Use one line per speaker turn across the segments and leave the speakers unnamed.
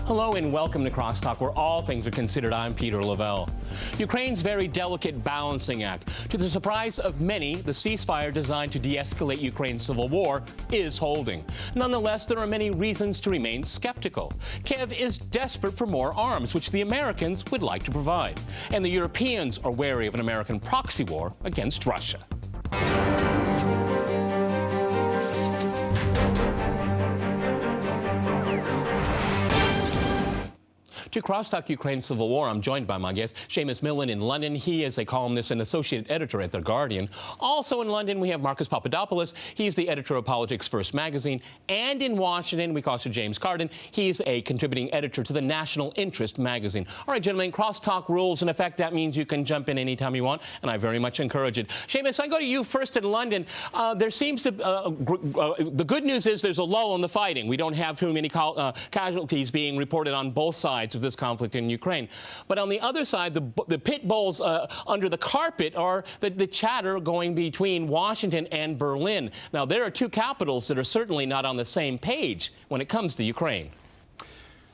Hello and welcome to CrossTalk, where all things are considered. I'm Peter Lavelle. Ukraine's very delicate balancing act. To the surprise of many, the ceasefire designed to de-escalate Ukraine's civil war is holding. Nonetheless, there are many reasons to remain skeptical. Kiev is desperate for more arms, which the Americans would like to provide. And the Europeans are wary of an American proxy war against Russia. To CrossTalk Ukraine Civil War, I'm joined by my guest, Seamus Millen in London. He is a columnist and associate editor at The Guardian. Also in London, we have Marcus Papadopoulos. He's the editor of Politics First magazine. And in Washington, we call Sir James Carden. He's a contributing editor to the National Interest magazine. All right, gentlemen, CrossTalk rules in effect. That means you can jump in anytime you want, and I very much encourage it. Seamus, I go to you first in London. There seems to the good news is there's a lull in the fighting. We don't have too many casualties being reported on both sides of this conflict in Ukraine. But on the other side, the pit bulls under the carpet are the chatter going between Washington and Berlin. Now, there are two capitals that are certainly not on the same page when it comes to Ukraine.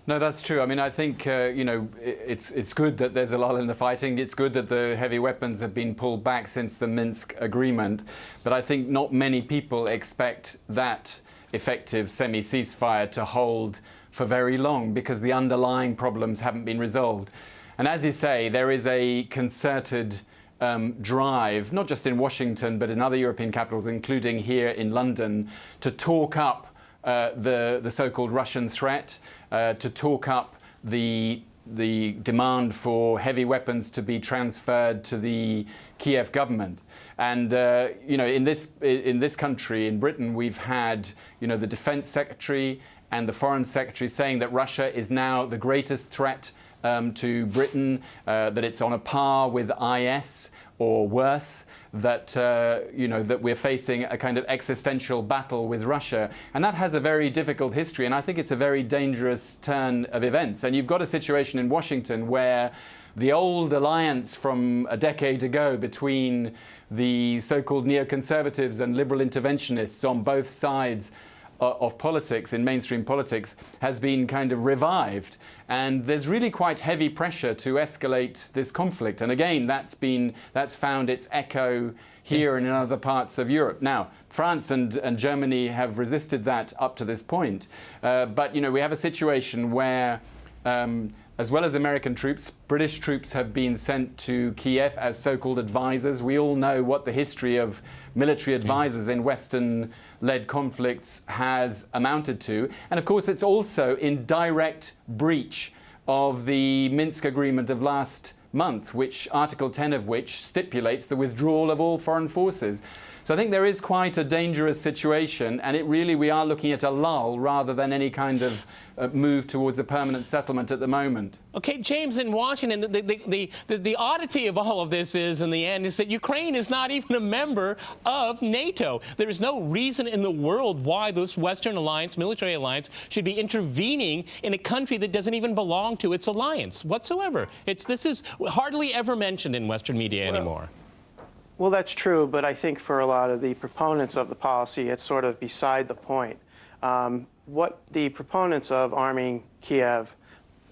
No, that's true. I mean, I think, it's good that there's a lull in the fighting. It's good that the heavy weapons have been pulled back since the Minsk agreement. But I think not many people expect that effective semi-ceasefire to hold for very long, because the underlying problems haven't been resolved. And as you say, there is a concerted drive, not just in Washington, but in other European capitals, including here in London, to talk up the so-called Russian threat, to talk up the demand for heavy weapons to be transferred to the Kiev government. And in this country, in Britain, we've had the Defense Secretary and the Foreign Secretary saying that Russia is now the greatest threat to Britain, that it's on a par with IS or worse, that that we're facing a kind of existential battle with Russia. And that has a very difficult history, and I think it's a very dangerous turn of events. And you've got a situation in Washington where the old alliance from a decade ago between the so-called neoconservatives and liberal interventionists on both sides of politics, in mainstream politics, has been kind of revived. And there's really quite heavy pressure to escalate this conflict. And again, that's found its echo here and in other parts of Europe. Now, France and Germany have resisted that up to this point. But, we have a situation where, as well as American troops, British troops have been sent to Kiev as so-called advisors. We all know what the history of military advisors in Western-led conflicts has amounted to. And of course, it's also in direct breach of the Minsk agreement of last month, which Article 10 of which stipulates the withdrawal of all foreign forces. So I think there is quite a dangerous situation, and we are looking at a lull rather than any kind of move towards a permanent settlement at the moment.
Okay, James, in Washington, the oddity of all of this is, in the end, is that Ukraine is not even a member of NATO. There is no reason in the world why this Western alliance, military alliance, should be intervening in a country that doesn't even belong to its alliance whatsoever. This is hardly ever mentioned in Western media anymore.
Well, that's true, but I think for a lot of the proponents of the policy, it's sort of beside the point. What the proponents of arming Kiev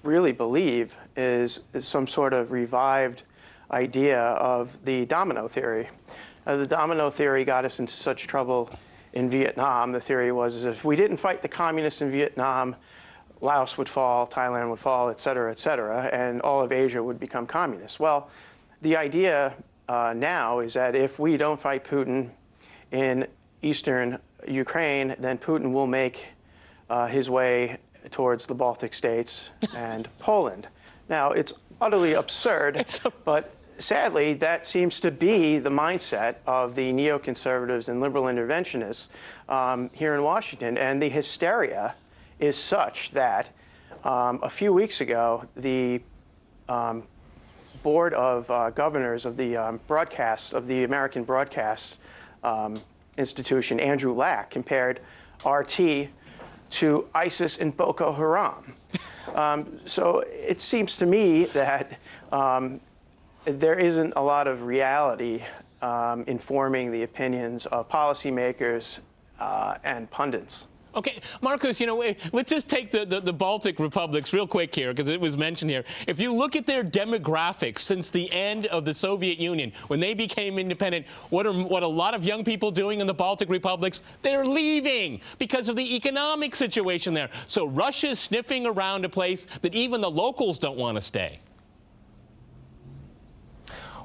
really believe is some sort of revived idea of the domino theory. The domino theory got us into such trouble in Vietnam. The theory was if we didn't fight the communists in Vietnam, Laos would fall, Thailand would fall, et cetera, and all of Asia would become communist. Well, the idea now is that if we don't fight Putin in eastern Ukraine, then Putin will make his way towards the Baltic states and Poland. Now, it's utterly absurd, but sadly, that seems to be the mindset of the neoconservatives and liberal interventionists here in Washington. And the hysteria is such that a few weeks ago, the Board of Governors of the American Broadcast Institution, Andrew Lack, compared RT to ISIS and Boko Haram. So it seems to me that there isn't a lot of reality informing the opinions of policymakers and pundits.
Okay, Marcus, let's just take the Baltic republics real quick here, because it was mentioned here. If you look at their demographics since the end of the Soviet Union, when they became independent, what a lot of young people doing in the Baltic republics? They're leaving because of the economic situation there. So Russia's sniffing around a place that even the locals don't want to stay.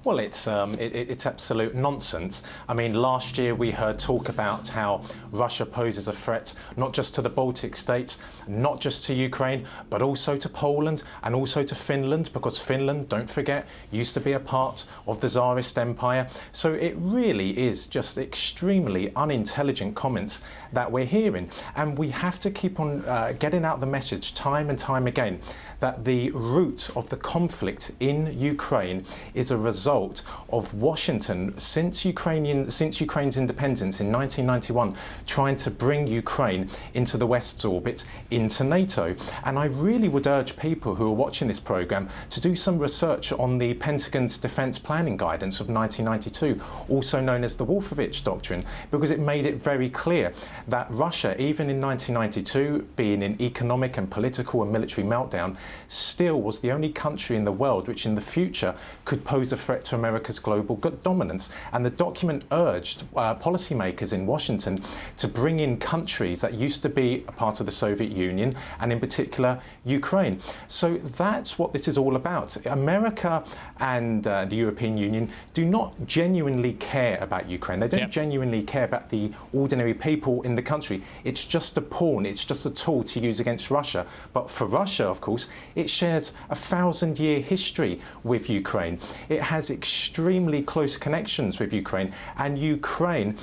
Well, it's absolute nonsense. I mean, last year we heard talk about how Russia poses a threat not just to the Baltic states, not just to Ukraine, but also to Poland and also to Finland, because Finland, don't forget, used to be a part of the Tsarist Empire. So it really is just extremely unintelligent comments that we're hearing. And we have to keep on getting out the message time and time again that the root of the conflict in Ukraine is a result of Washington, since Ukraine's independence in 1991, trying to bring Ukraine into the West's orbit, into NATO. And I really would urge people who are watching this program to do some research on the Pentagon's Defense Planning Guidance of 1992, also known as the Wolfowitz Doctrine, because it made it very clear that Russia, even in 1992, being in economic and political and military meltdown, still was the only country in the world which in the future could pose a threat to America's global dominance. And the document urged policymakers in Washington to bring in countries that used to be a part of the Soviet Union, and in particular Ukraine. So that's what this is all about. America and the European Union do not genuinely care about Ukraine. They don't genuinely care about the ordinary people in the country. It's just a pawn, it's just a tool to use against Russia. But for Russia, of course, it shares a 1,000-year history with Ukraine. It has extremely close connections with Ukraine, and Ukraine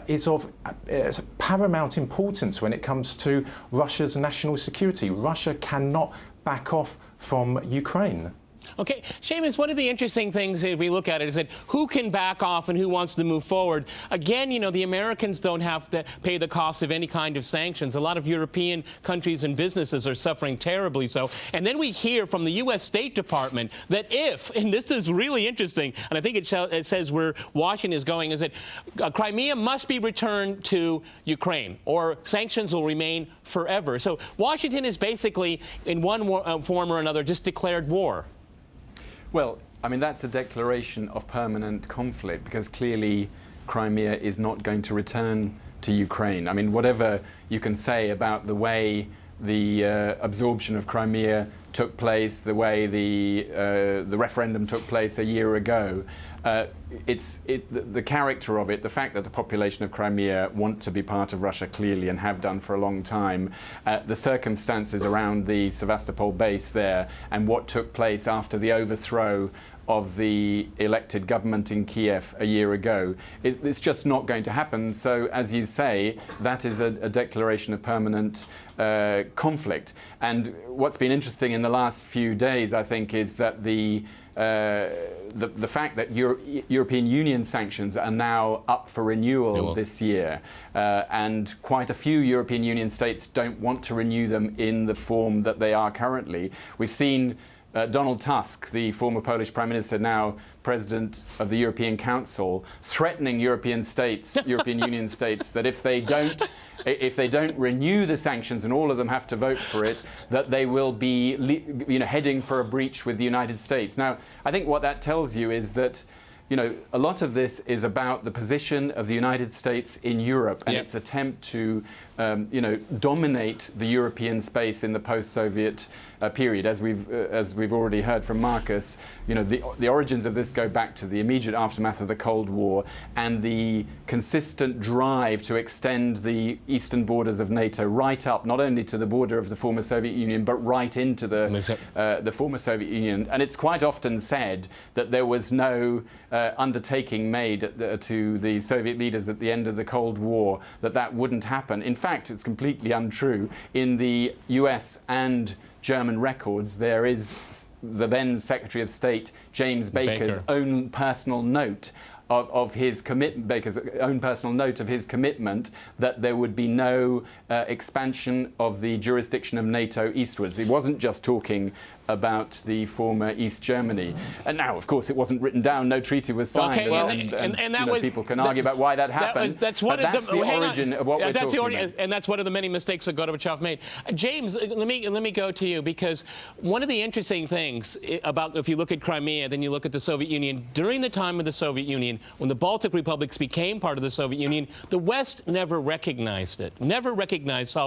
is of paramount importance when it comes to Russia's national security. Russia cannot back off from Ukraine.
Okay, Seamus, one of the interesting things, if we look at it, is that who can back off and who wants to move forward? Again, the Americans don't have to pay the cost of any kind of sanctions. A lot of European countries and businesses are suffering terribly so. And then we hear from the U.S. State Department that if, and this is really interesting, and I think it says where Washington is going, is that Crimea must be returned to Ukraine, or sanctions will remain forever. So Washington is basically, in one form or another, just declared war.
Well, I mean, that's a declaration of permanent conflict, because clearly Crimea is not going to return to Ukraine. I mean, whatever you can say about the way the absorption of Crimea took place, the way the referendum took place a year ago, the character of it, the fact that the population of Crimea want to be part of Russia clearly and have done for a long time, the circumstances around the Sevastopol base there and what took place after the overthrow of the elected government in Kiev a year ago, it's just not going to happen. So, as you say, that is a declaration of permanent conflict. And what's been interesting in the last few days, I think, is that the fact that European Union sanctions are now up for renewal this year, and quite a few European Union states don't want to renew them in the form that they are currently. We've seen Donald Tusk, the former Polish Prime Minister, now President of the European Council, threatening European Union states, that if they don't renew the sanctions, and all of them have to vote for it, that they will be heading for a breach with the United States. Now, I think what that tells you is that a lot of this is about the position of the United States in Europe and its attempt to dominate the European space in the post-Soviet period. As we've already heard from Marcus, the origins of this go back to the immediate aftermath of the Cold War and the consistent drive to extend the eastern borders of NATO right up, not only to the border of the former Soviet Union, but right into the former Soviet Union. And it's quite often said that there was no undertaking made to the Soviet leaders at the end of the Cold War that wouldn't happen. In fact, it's completely untrue. In the US and German records, there is the then Secretary of State James Baker's own personal note of his commitment, Baker's own personal note of his commitment that there would be no expansion of the jurisdiction of NATO eastwards. He wasn't just talking about the former East Germany. And now, of course, it wasn't written down, no treaty was signed,
and that was,
people can argue about why that happened.
That's
the origin of what we're talking about.
And that's one of the many mistakes that Gorbachev made. James, let me go to you, because one of the interesting things about, if you look at Crimea, then you look at the Soviet Union, during the time of the Soviet Union, when the Baltic republics became part of the Soviet Union, the West never recognized it, never recognized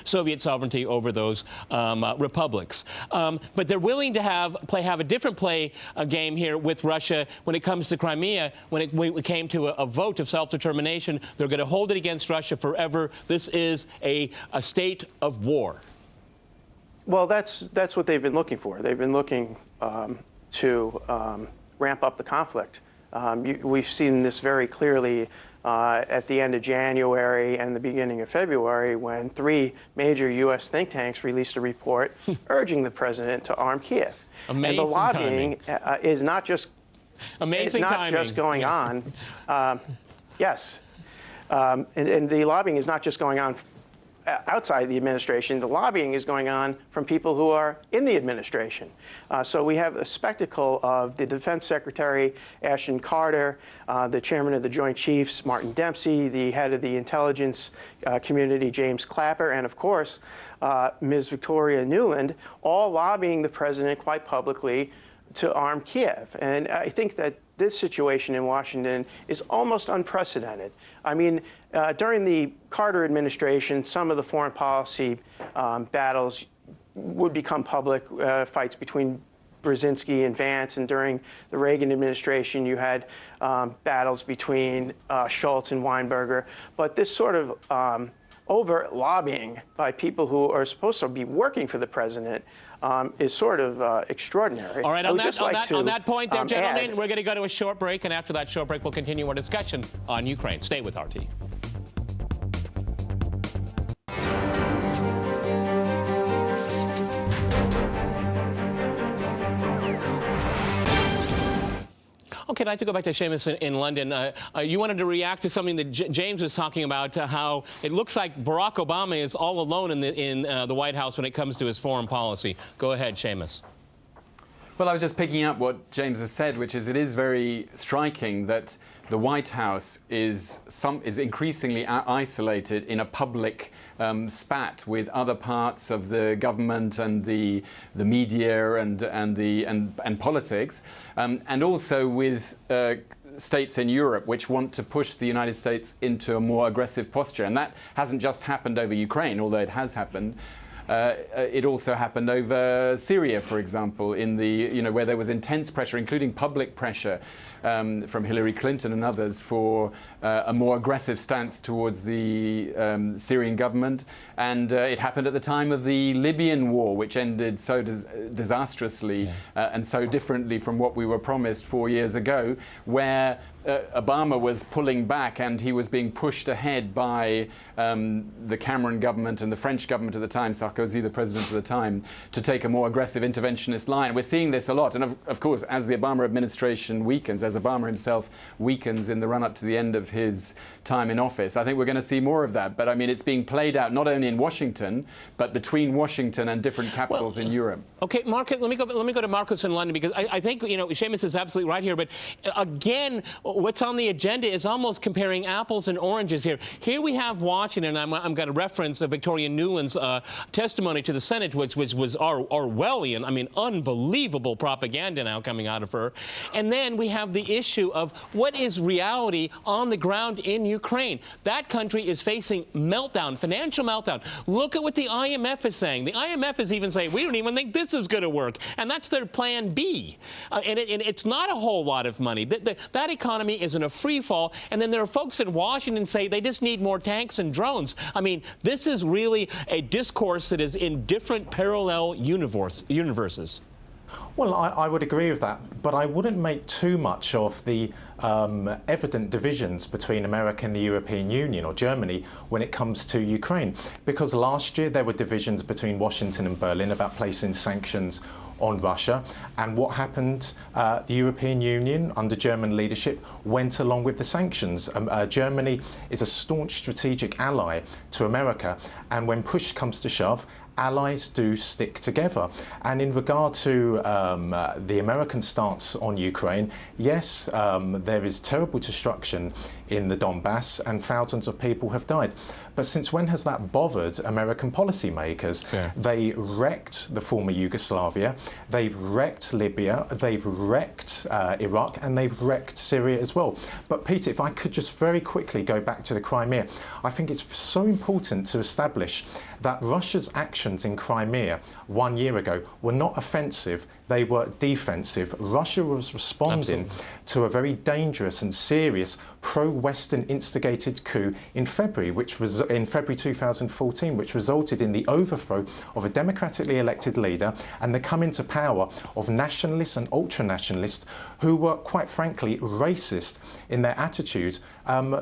Soviet sovereignty over those republics. But they're willing to have a different game here with Russia when it comes to Crimea. When it came to a vote of self-determination, they're going to hold it against Russia forever. This is a state of war.
Well, that's what they've been looking for. They've been looking to ramp up the conflict. We've seen this very clearly at the end of January and the beginning of February, when 3 major U.S. think tanks released a report urging the president to arm Kiev.
Amazing
and the lobbying is not just going on. Yes. And the lobbying is not just going on outside the administration. The lobbying is going on from people who are in the administration. So we have a spectacle of the Defense Secretary, Ashton Carter, the chairman of the Joint Chiefs, Martin Dempsey, the head of the intelligence community, James Clapper, and of course, Ms. Victoria Nuland, all lobbying the president quite publicly to arm Kiev. And I think that this situation in Washington is almost unprecedented. I mean, during the Carter administration, some of the foreign policy battles would become public, fights between Brzezinski and Vance, and during the Reagan administration, you had battles between Schultz and Weinberger. But this sort of overt lobbying by people who are supposed to be working for the president is sort of extraordinary.
All right, on that point there, gentlemen, we're going to go to a short break, and after that short break, we'll continue our discussion on Ukraine. Stay with RT. Okay, I'd like to go back to Seamus in London. You wanted to react to something that James was talking about, how it looks like Barack Obama is all alone in the White House when it comes to his foreign policy. Go ahead, Seamus.
Well, I was just picking up what James has said, which is it is very striking that the White House is increasingly isolated in a public spat with other parts of the government and the media and politics, and also with states in Europe which want to push the United States into a more aggressive posture. And that hasn't just happened over Ukraine, although it has happened. It also happened over Syria, for example, in the where there was intense pressure, including public pressure from Hillary Clinton and others, for a more aggressive stance towards the Syrian government. And it happened at the time of the Libyan war, which ended so disastrously and so differently from what we were promised 4 years ago, where Obama was pulling back and he was being pushed ahead by the Cameron government and the French government at the time, Sarkozy, the president at the time, to take a more aggressive interventionist line. We're seeing this a lot. And of course, as the Obama administration weakens, as Obama himself weakens in the run-up to the end of his time in office, I think we're going to see more of that. But I mean, it's being played out not only in Washington, but between Washington and different capitals in Europe. Okay,
Marcus, let me go to Marcus in London, because I think, Seamus is absolutely right here. But again, what's on the agenda is almost comparing apples and oranges here. Here we have Washington. I'm going to reference Victoria Nuland's testimony to the Senate, which was Orwellian. I mean, unbelievable propaganda now coming out of her. And then we have the issue of what is reality on the ground in Ukraine. That country is facing meltdown, financial meltdown. Look at what the IMF is saying. The IMF is even saying, we don't even think this is going to work. And that's their plan B. And it's not a whole lot of money. That economy is in a free fall. And then there are folks in Washington say they just need more tanks and drones. I mean, this is really a discourse that is in different parallel universes.
Well, I would agree with that, but I wouldn't make too much of the evident divisions between America and the European Union or Germany when it comes to Ukraine. Because last year there were divisions between Washington and Berlin about placing sanctions on Russia. And what happened? The European Union, under German leadership, went along with the sanctions. Germany is a staunch strategic ally to America, and when push comes to shove, allies do stick together. And in regard to the American stance on Ukraine, yes, there is terrible destruction in the Donbass and thousands of people have died. But since when has that bothered American policymakers?
Yeah.
They wrecked the former Yugoslavia, they've wrecked Libya, they've wrecked Iraq, and they've wrecked Syria as well. But Peter, if I could just very quickly go back to the Crimea, I think it's so important to establish that Russia's actions in Crimea 1 year ago were not offensive, they were defensive. Russia was responding to a very dangerous and serious pro-Western instigated coup in February, in February 2014, which resulted in the overthrow of a democratically elected leader and the coming to power of nationalists and ultra-nationalists who were, quite frankly, racist in their attitude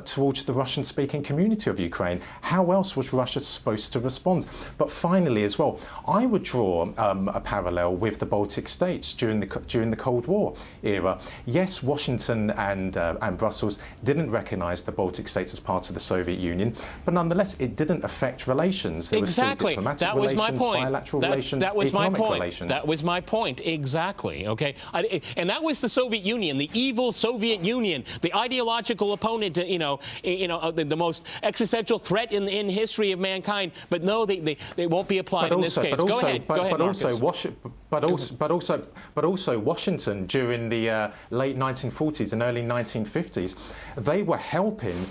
towards the Russian-speaking community of Ukraine. How else was Russia supposed to respond? But finally, as well, I would draw a parallel with the Baltic states during the Cold War era. Yes, Washington and Brussels didn't recognise the Baltic states as part of the Soviet Union, but nonetheless, it didn't affect relations. There
Exactly.
were still diplomatic relations, bilateral relations, economic relations.
That was my point. Exactly. Okay. And that was the Soviet Union, the evil Soviet Union, the ideological opponent to, the most existential threat in history of mankind. But no, they won't be applied in this case. Go ahead,
But also Washington during the late 1940s and early 1950s, they were helping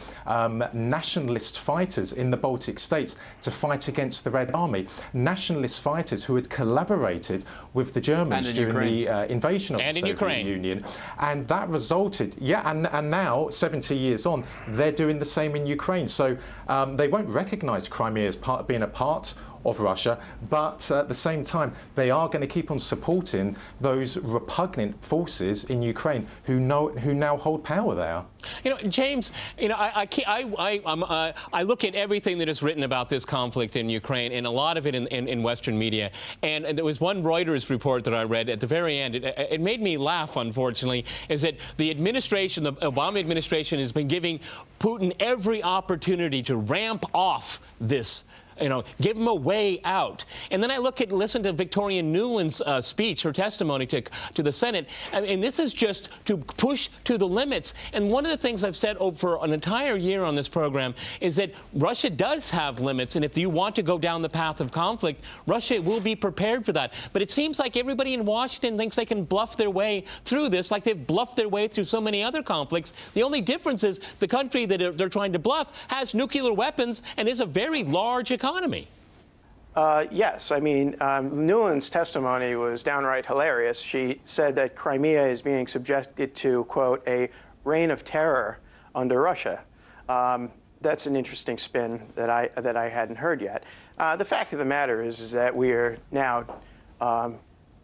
nationalist fighters in the Baltic states to fight against the Red Army. Nationalist fighters who had collaborated with the Germans during the invasion of the Soviet Union. And that resulted, and now, 70 years on, they're doing the same in Ukraine. So they won't recognise Crimea as being a part of Russia, but at the same time, they are going to keep on supporting those repugnant forces in Ukraine who now hold power there.
James, I look at everything that is written about this conflict in Ukraine, and a lot of it in Western media. And there was one Reuters report that I read at the very end. It made me laugh, unfortunately, is that the administration, the Obama administration, has been giving Putin every opportunity to ramp off this. Give them a way out. And then I listen to Victoria Nuland's speech, her testimony to the Senate, and this is just to push to the limits. And one of the things I've said for an entire year on this program is that Russia does have limits, and if you want to go down the path of conflict, Russia will be prepared for that. But it seems like everybody in Washington thinks they can bluff their way through this, like they've bluffed their way through so many other conflicts. The only difference is the country that they're trying to bluff has nuclear weapons and is a very large economy.
Yes, I mean, Nuland's testimony was downright hilarious. She said that Crimea is being subjected to, quote, a reign of terror under Russia. That's an interesting spin that I hadn't heard yet. The fact of the matter is that we are now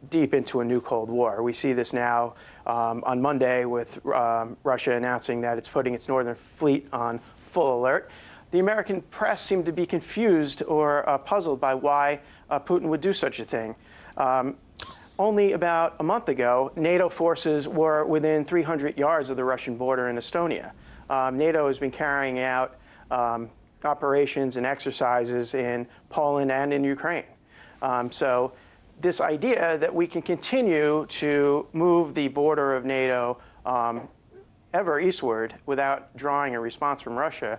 deep into a new Cold War. We see this now on Monday with Russia announcing that it's putting its northern fleet on full alert. The American press seemed to be confused or puzzled by why Putin would do such a thing. Only about a month ago, NATO forces were within 300 yards of the Russian border in Estonia. NATO has been carrying out operations and exercises in Poland and in Ukraine. So this idea that we can continue to move the border of NATO ever eastward without drawing a response from Russia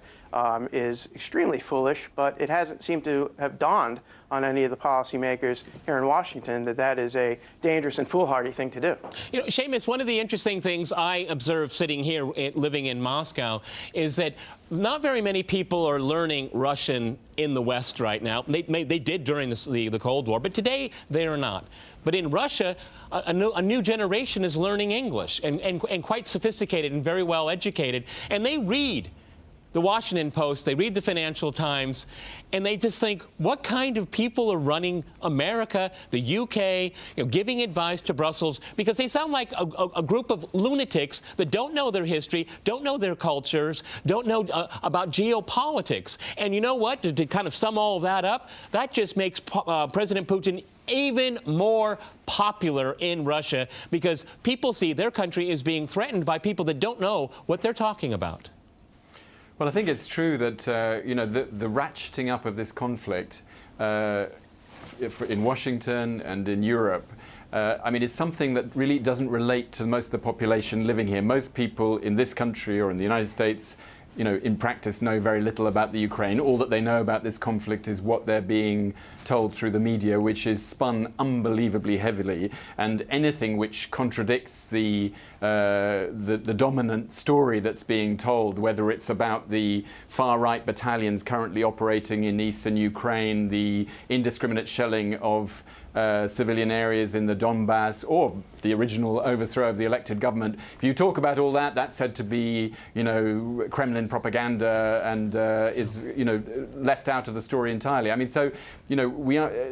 is extremely foolish, but it hasn't seemed to have dawned on any of the policymakers here in Washington that is a dangerous and foolhardy thing to do.
Seamus, one of the interesting things I observe sitting here living in Moscow is that not very many people are learning Russian in the West right now. They did during the Cold War, but today they are not. But in Russia, a new generation is learning English and quite sophisticated and very well educated, and they read the Washington Post, they read the Financial Times, and they just think, what kind of people are running America, the UK, giving advice to Brussels? Because they sound like a group of lunatics that don't know their history, don't know their cultures, don't know about geopolitics. And you know what? To kind of sum all of that up, that just makes President Putin even more popular in Russia because people see their country is being threatened by people that don't know what they're talking about.
Well, I think it's true that you know, the ratcheting up of this conflict in Washington and in Europe, I mean, it's something that really doesn't relate to most of the population living here. Most people in this country or in the United States, you know, in practice know very little about the Ukraine. All that they know about this conflict is what they're being told through the media, which is spun unbelievably heavily, and anything which contradicts the dominant story that's being told, whether it's about the far-right battalions currently operating in eastern Ukraine, the indiscriminate shelling of civilian areas in the Donbass, or the original overthrow of the elected government. If you talk about all that, that's said to be, you know, Kremlin propaganda and is, you know, left out of the story entirely. I mean, so, you know,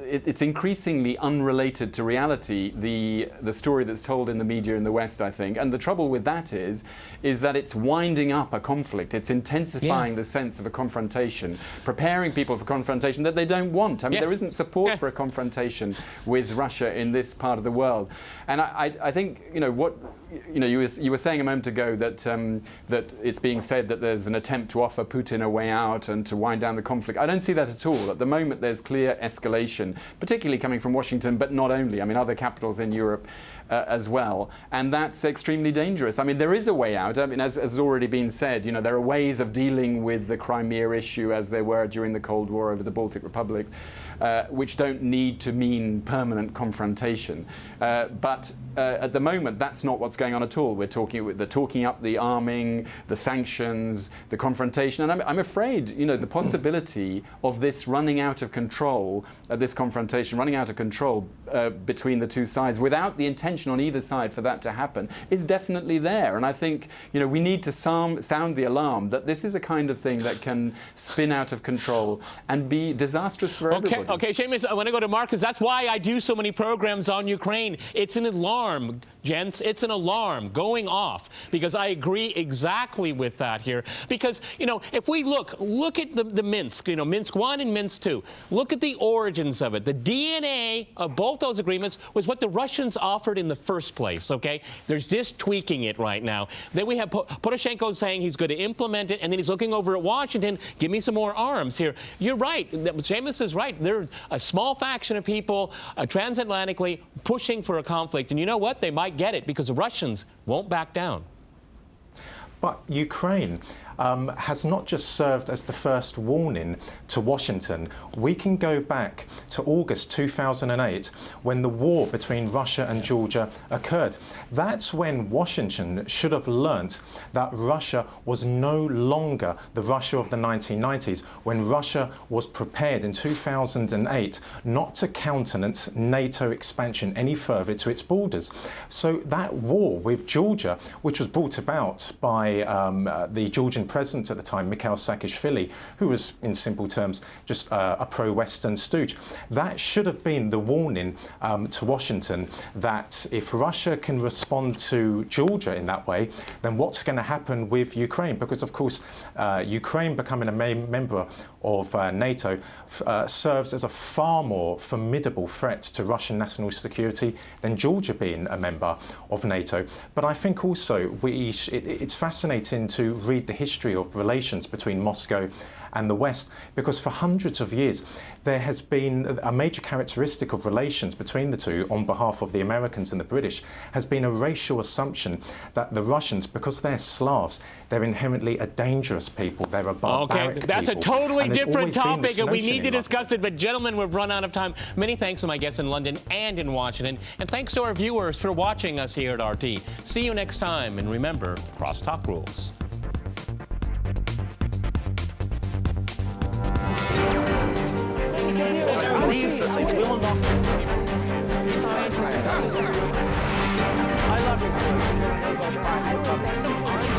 it's increasingly unrelated to reality, the story that's told in the media in the West, I think. And the trouble with that is that it's winding up a conflict. It's intensifying the sense of a confrontation, preparing people for confrontation that they don't want. I mean, there isn't support for a confrontation with Russia in this part of the world. And I think, you know, what, you know, you were saying a moment ago that that it's being said that there's an attempt to offer Putin a way out and to wind down the conflict. I don't see that at all. At the moment, there's clear escalation, particularly coming from Washington, but not only. I mean, other capitals in Europe as well. And that's extremely dangerous. I mean, there is a way out. I mean, as has already been said, you know, there are ways of dealing with the Crimea issue as there were during the Cold War over the Baltic Republic, which don't need to mean permanent confrontation. But at the moment, that's not what's going on at all. We're talking up the arming, the sanctions, the confrontation. And I'm afraid, you know, the possibility of this running out of control, this confrontation running out of control between the two sides, without the intention on either side for that to happen, is definitely there. And I think, you know, we need to sound the alarm that this is a kind of thing that can spin out of control and be disastrous for everybody.
Okay, Seamus, I want to go to Marcus. That's why I do so many programs on Ukraine. It's an alarm, gents. It's an alarm going off, because I agree exactly with that here. Because, you know, if we look at the Minsk, you know, Minsk 1 and Minsk 2, look at the origins of it. The DNA of both those agreements was what the Russians offered in the first place, okay? They're just tweaking it right now. Then we have Poroshenko saying he's going to implement it, and then he's looking over at Washington, give me some more arms here. You're right. Seamus is right. They're a small faction of people transatlantically pushing for a conflict. And you know what? They might get it because the Russians won't back down.
But Ukraine has not just served as the first warning to Washington. We can go back to August 2008 when the war between Russia and Georgia occurred. That's when Washington should have learnt that Russia was no longer the Russia of the 1990s, when Russia was prepared in 2008 not to countenance NATO expansion any further to its borders. So that war with Georgia, which was brought about by the Georgian president at the time, Mikhail Saakashvili, who was, in simple terms, just a pro-Western stooge. That should have been the warning to Washington that if Russia can respond to Georgia in that way, then what's going to happen with Ukraine? Because, of course, Ukraine becoming a member of NATO serves as a far more formidable threat to Russian national security than Georgia being a member of NATO. But I think also it's fascinating to read the history of relations between Moscow and the West, because for hundreds of years there has been a major characteristic of relations between the two on behalf of the Americans and the British has been a racial assumption that the Russians, because they're Slavs, they're inherently a dangerous people, they're a barbaric people.
That's a totally different topic, and we need to
Russia.
discuss it, but gentlemen, we've run out of time. Many thanks to my guests in London and in Washington, and thanks to our viewers for watching us here at RT. See you next time, and remember, CrossTalk rules. I love you.